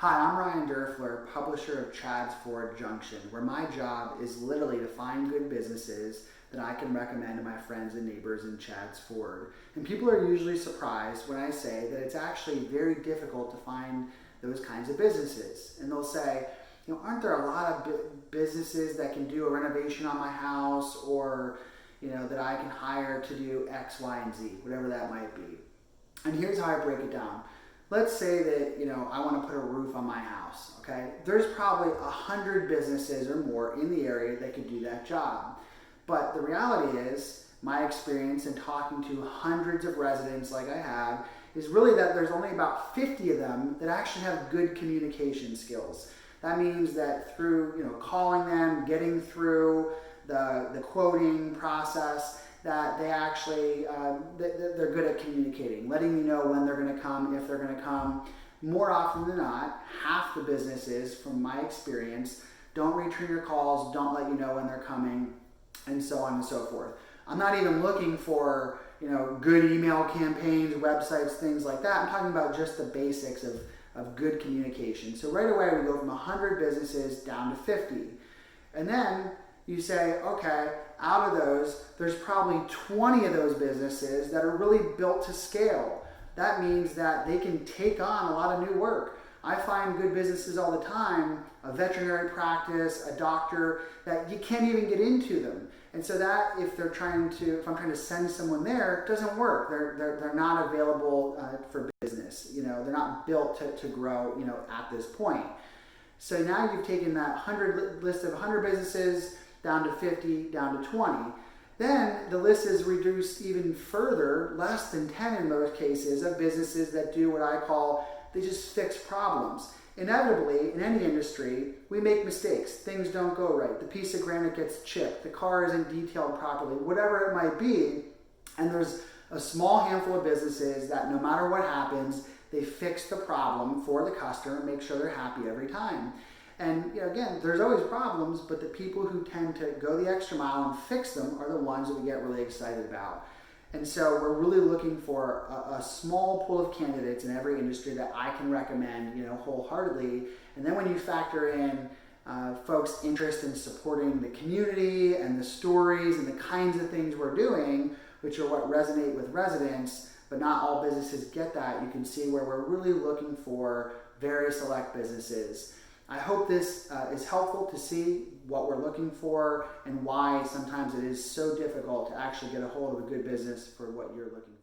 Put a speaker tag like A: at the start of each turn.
A: Hi, I'm Ryan Derfler, publisher of Chad's Ford Junction, where my job is literally to find good businesses that I can recommend to my friends and neighbors in Chad's Ford. And people are usually surprised when I say that it's actually very difficult to find those kinds of businesses. And they'll say, aren't there a lot of businesses that can do a renovation on my house, or that I can hire to do X, Y, and Z, whatever that might be. And here's how I break it down. Let's say that I want to put a roof on my house. Okay, there's probably 100 businesses or more in the area that could do that job. But the reality is, my experience in talking to hundreds of residents like I have is really that there's only about 50 of them that actually have good communication skills. That means that through calling them, getting through the quoting process, that they actually, they're good at communicating, letting you know when they're going to come, if they're going to come. More often than not, half the businesses, from my experience, don't return your calls, don't let you know when they're coming, and so on and so forth. I'm not even looking for good email campaigns, websites, things like that. I'm talking about just the basics of good communication. So right away we go from 100 businesses down to 50. And then you say, okay, out of those, there's probably 20 of those businesses that are really built to scale. That means that they can take on a lot of new work. I find good businesses all the time, a veterinary practice, a doctor, that you can't even get into them. And so that if I'm trying to send someone there, it doesn't work. They're not available for business. They're not built to grow at this point. So now you've taken that list of 100 businesses down to 50, down to 20. Then the list is reduced even further, less than 10 in most cases, of businesses that do what I call, they just fix problems. Inevitably, in any industry, we make mistakes. Things don't go right. The piece of granite gets chipped. The car isn't detailed properly, whatever it might be. And there's a small handful of businesses that no matter what happens, they fix the problem for the customer and make sure they're happy every time. And again, there's always problems, but the people who tend to go the extra mile and fix them are the ones that we get really excited about. And so we're really looking for a small pool of candidates in every industry that I can recommend, wholeheartedly. And then when you factor in folks' interest in supporting the community and the stories and the kinds of things we're doing, which are what resonate with residents, but not all businesses get that, you can see where we're really looking for very select businesses. I hope this is helpful to see what we're looking for and why sometimes it is so difficult to actually get a hold of a good business for what you're looking for.